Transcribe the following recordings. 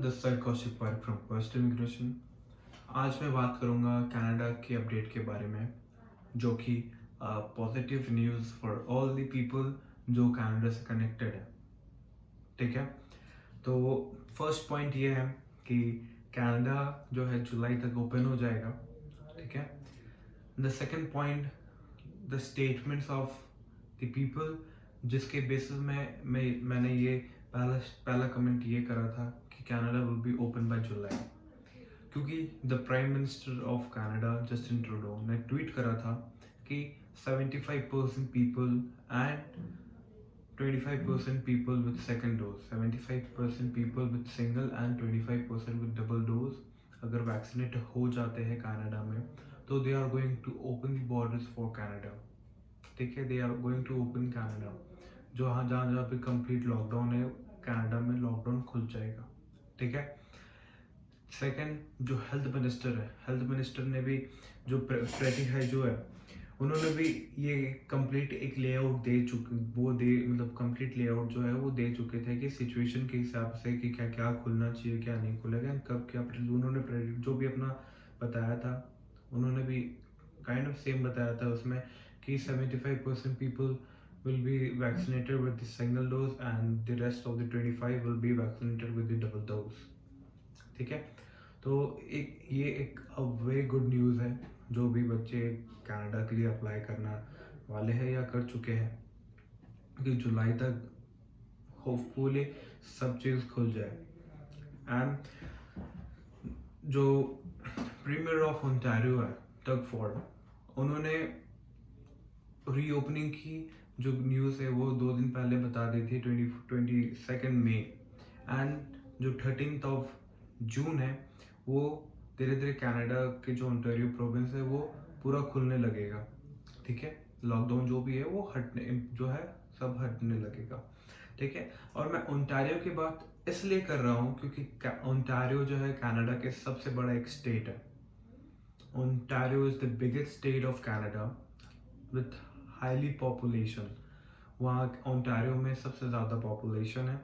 This side Kaushik park from first immigration. आज मैं बात करूंगा कनाडा के अपडेट के बारे में, जो कि positive news for all the people जो कनाडा से कनेक्टेड है। ठीक है, तो फर्स्ट पॉइंट ये है कि कनाडा जो है जुलाई तक ओपन हो जाएगा। ठीक है, the second point, the statements of the people, जिसके बेसिस में मैंने ये पहला कमेंट ये करा था कि Canada will be open by July, क्योंकि the prime minister of Canada Justin Trudeau ने ट्वीट करा था कि 75% people and 25% people with second dose, 75% people with single and 25% with double dose अगर वैक्सीनेट हो जाते हैं कनाडा में, तो they are going to open the borders for Canada. ठीक है, they are going to open Canada. जो जहाँ जहाँ पे कंप्लीट लॉकडाउन है कनाडा में, लॉकडाउन खुल जाएगा। ठीक है, सेकंड, जो हेल्थ मिनिस्टर ने भी, जो प्रेटी है जो है, उन्होंने भी ये कंप्लीट एक लेआउट दे चुके, मतलब कंप्लीट लेआउट जो है वो दे चुके थे कि सिचुएशन के हिसाब से कि क्या क्या खुलना चाहिए, क्या नहीं खुलेगा, कब क्या। उन्होंने जो भी अपना बताया था, उन्होंने भी काइंड ऑफ सेम बताया था उसमें कि 75% people will be vaccinated with the single dose and the rest of the 25 will be vaccinated with the double dose। ठीक है, तो ये एक वेरी गुड न्यूज़ है जो भी बच्चे कनाडा के लिए अप्लाई करना वाले हैं या कर चुके हैं, कि जुलाई तक होपफुली सब चीज़ खुल जाए। एंड जो प्रीमियर ऑफ ओंटारियो है डग फॉर्ड, उन्होंने रीओपनिंग की जो न्यूज़ है वो 2 दिन पहले बता दी थी, 22 मई, एंड जो 13 ऑफ जून है वो धीरे धीरे कनाडा के जो ओंटारियो प्रोविंस है वो पूरा खुलने लगेगा। ठीक है, लॉकडाउन जो भी है वो हटने जो है सब हटने लगेगा। ठीक है, और मैं ओंटारियो की बात इसलिए कर रहा हूँ क्योंकि ओंटारियो जो है कनाडा के सबसे बड़ा एक स्टेट है। Ontario is the biggest state of Canada with highly population. वहाँ ओंटारियो में सबसे ज़्यादा पॉपुलेशन है,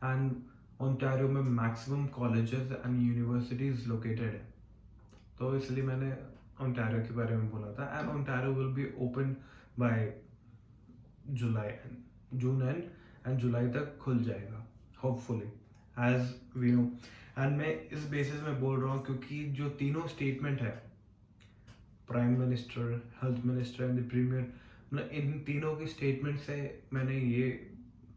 एंड ओंटारियो में maximum colleges and universities located है। तो इसलिए मैंने ओंटारियो के बारे में बोला था। And Ontario will be open by June and July तक खुल जाएगा hopefully, as we know. And मैं इस बेसिस में बोल रहा हूँ क्योंकि जो तीनों स्टेटमेंट है, prime minister, health minister and the premier, मतलब इन तीनों की स्टेटमेंट से मैंने ये,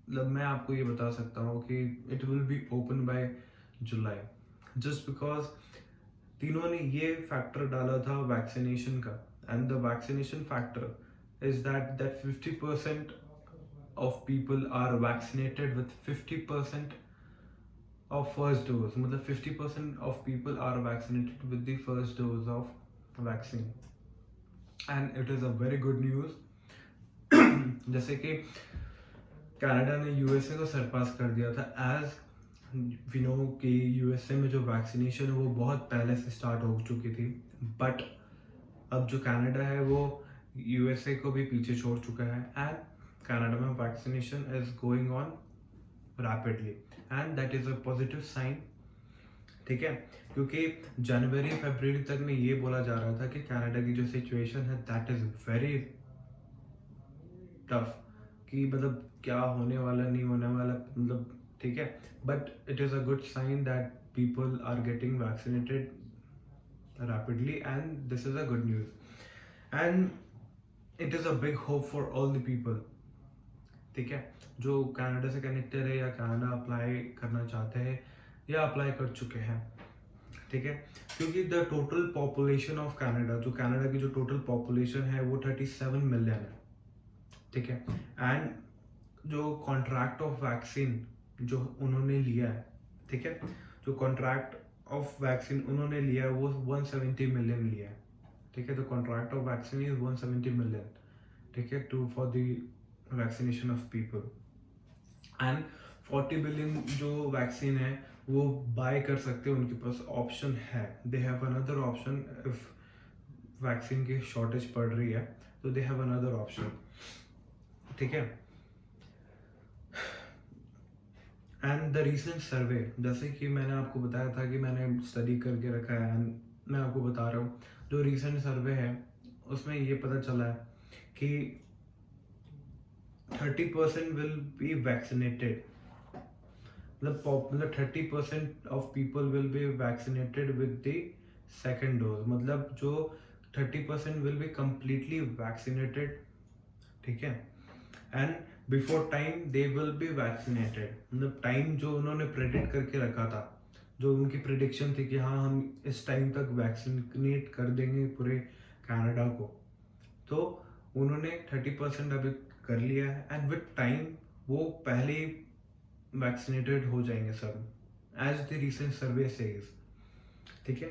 मतलब मैं आपको ये बता सकता हूँ कि it will be open by July, just because तीनों ने ये फैक्टर डाला था वैक्सीनेशन का। And the vaccination factor is that 50% of people are vaccinated with 50% of first dose, मतलब 50% of people are vaccinated with the first dose of vaccine, and it is a very good news. जैसे कि Canada ने USA को सरपास कर दिया था, as we no कि USA में जो वैक्सीनेशन है वो बहुत पहले से स्टार्ट हो चुकी थी, बट अब जो कनाडा है वो यूएसए को भी पीछे छोड़ चुका है, एंड कनाडा में vaccination is going on rapidly, and that is a positive sign. ठीक है, क्योंकि जनवरी फरवरी तक में ये बोला जा रहा था कि कनाडा की जो सिचुएशन है दैट इज़ वेरी टफ, कि मतलब क्या होने वाला नहीं होने वाला, मतलब ठीक है, but it is a good sign that people are getting vaccinated rapidly, and this is a good news, and it is a big hope for all the people. ठीक है, जो कनाडा से कनेक्टेड है या कनाडा अप्लाई करना चाहते हैं या अप्लाई कर चुके हैं। ठीक है, क्योंकि the total population of Canada, जो कनाडा की जो टोटल पॉपुलेशन है वो 37 मिलियन है। ठीक है, एंड जो कॉन्ट्रैक्ट ऑफ वैक्सीन जो उन्होंने लिया है, ठीक है, जो कॉन्ट्रैक्ट ऑफ वैक्सीन उन्होंने लिया है वो 170 मिलियन लिया है। ठीक है, the contract of vaccine is 170 million. ठीक है, to for the vaccination of people, and 40 billion जो वैक्सीन है वो बाय कर सकते हैं, उनके पास ऑप्शन है, they have another option. If vaccine की शॉर्टेज पड़ रही है तो दे हैव अनदर ऑप्शन। ठीक है, एंड द रीसेंट सर्वे, जैसे कि मैंने आपको बताया था कि मैंने स्टडी करके रखा है एंड मैं आपको बता रहा हूँ, जो रीसेंट सर्वे है उसमें ये पता चला है कि 30% विल बी वैक्सीनेटेड, मतलब 30% of people will be vaccinated with the second dose, मतलब जो 30% विल बी कम्प्लीटली वैक्सीनेटेड, ठीक है, and before time they will be vaccinated, मतलब टाइम जो उन्होंने प्रेडिक्ट करके रखा था, जो उनकी प्रिडिक्शन थी कि हाँ हम इस टाइम तक वैक्सीनेट कर देंगे पूरे कनाडा को, तो उन्होंने 30% अभी कर लिया है एंड विद टाइम वो पहले ही वैक्सीनेटेड हो जाएंगे सब, as the recent survey says, ठीक है।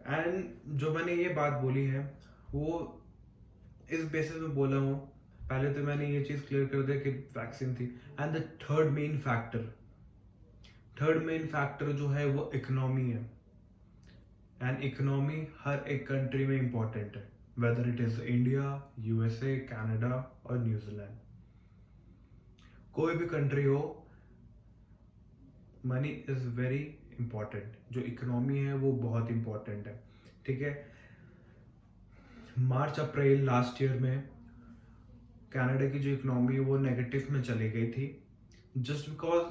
एंड जो मैंने ये बात बोली है वो इस बेसिस में बोला हूँ, पहले तो मैंने ये चीज़ क्लियर कर दिया कि वैक्सीन थी, and the third main factor जो है वो इकोनॉमी है, एंड इकोनॉमी हर एक कंट्री में इंपॉर्टेंट है, whether it is India, USA, Canada और न्यूजीलैंड, कोई भी कंट्री हो, मनी इज वेरी इंपॉर्टेंट, जो इकोनॉमी है वो बहुत इंपॉर्टेंट है, ठीक है। मार्च अप्रैल लास्ट ईयर में कनाडा की जो इकोनॉमी है वो नेगेटिव में चली गई थी, just because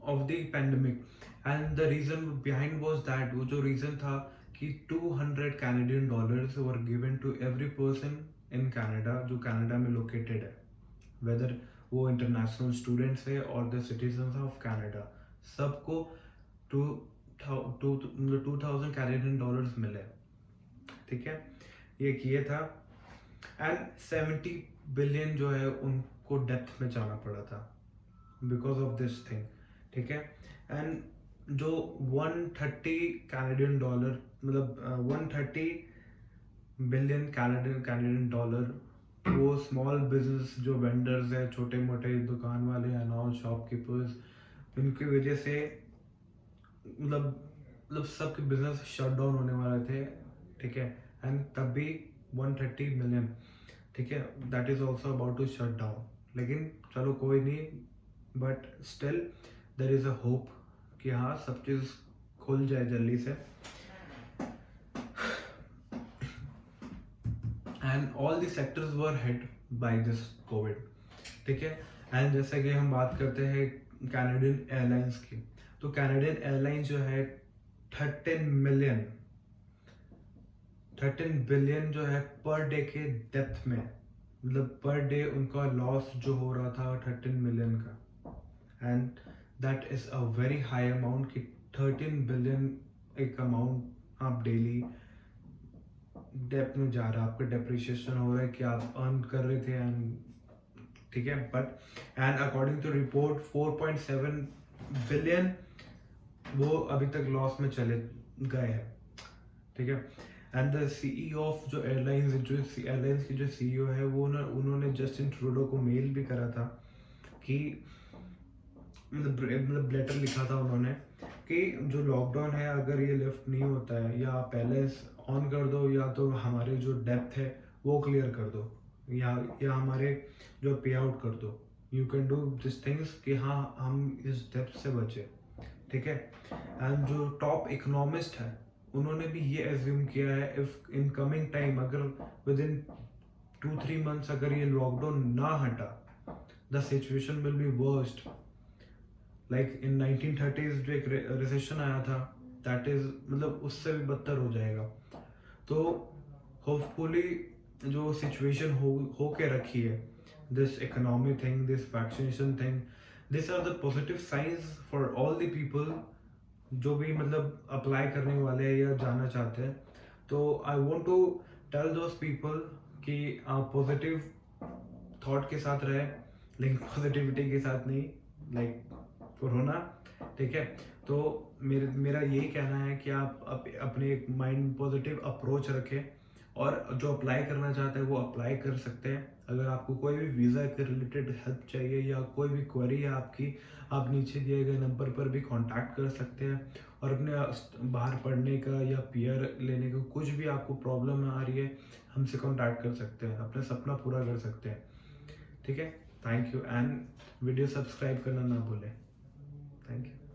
of the pandemic, and the reason behind was that, वो जो रीजन था कि 200 Canadian dollars were given to every person in Canada, जो कनाडा में लोकेटेड है, वेदर वो इंटरनेशनल स्टूडेंट्स है और द सिटीजन्स ऑफ कनाडा, सबको 2000 कैनेडियन डॉलर्स मिले, ठीक है, ये किए था, एंड 70 बिलियन जो है उनको डेप्थ में जाना पड़ा था बिकॉज ऑफ दिस थिंग, ठीक है। एंड जो 130 कैनेडियन डॉलर, मतलब 130 बिलियन कैनेडियन डॉलर, वो स्मॉल बिजनेस जो वेंडर्स है, छोटे मोटे दुकान वाले हैं, नाउ शॉपकीपर्स, उनकी वजह से मतलब सबके बिजनेस शट डाउन होने वाले थे, ठीक है, एंड तब भी 130 मिलियन, ठीक है, that is also about to shut down, लेकिन चलो कोई नहीं, but still there is a hope कि हाँ सब चीज़ खुल जाए जल्दी से, and all the sectors were hit by this COVID, ठीक है। एंड जैसे कि हम बात करते हैं कैनेडियन एयरलाइंस की, तो कैनेडियन एयरलाइंस जो है 13 बिलियन जो है पर डे के डेप्थ में, मतलब पर डे उनका लॉस जो हो रहा था 13 मिलियन का, and that is a very high amount कि 13 बिलियन एक अमाउंट आप डेली डेप्थ में जा रहा है, आपका डेप्रिसिएशन हो रहा है कि आप अर्न कर रहे थे, एंड ठीक है, but and according to report 4.7 billion वो अभी तक लॉस में चले गए हैं, ठीक है। एंड द सीईओ ऑफ जो एयरलाइंस की जो सीईओ है वो उन्होंने जस्टिन ट्रूडो को मेल भी करा था कि मतलब लेटर लिखा था उन्होंने कि जो लॉकडाउन है अगर ये लिफ्ट नहीं होता है, या पहले ऑन कर दो, या तो हमारे जो डेप्थ है वो क्लियर कर दो, या हमारे जो पे आउट कर दो, you can do this things कि हाँ हम इस डेप्थ से बचे, ठीक है। एंड जो टॉप इकोनॉमिस्ट है उन्होंने भी ये एज्यूम किया है, इफ इन कमिंग टाइम अगर विद इन 2-3 मंथ्स अगर ये लॉकडाउन ना हटा, the situation will be worst, like in 1930s जो एक रिसेशन आया था, दैट इज मतलब उससे भी बदतर हो जाएगा, तो होपफुली जो सिचुएशन हो के रखी है, this economy thing, this vaccination thing, this are the positive signs for all the people जो भी मतलब अप्लाई करने वाले हैं या जाना चाहते हैं, तो I want to tell those people कि आप पॉजिटिव थॉट के साथ रहे, लेकिन पॉजिटिविटी के साथ नहीं, लाइक कोरोना, ठीक है। तो मेरा यही कहना है कि आप अपने एक माइंड पॉजिटिव अप्रोच रखें, और जो अप्लाई करना चाहते हैं वो अप्लाई कर सकते हैं। अगर आपको कोई भी वीज़ा के रिलेटेड हेल्प चाहिए या कोई भी क्वेरी है आपकी, आप नीचे दिए गए नंबर पर भी कांटेक्ट कर सकते हैं, और अपने बाहर पढ़ने का या पीआर लेने का कुछ भी आपको प्रॉब्लम आ रही है, हमसे कांटेक्ट कर सकते हैं, अपना सपना पूरा कर सकते हैं, ठीक है। Thank you and video subscribe करना ना भूलें। Thank you.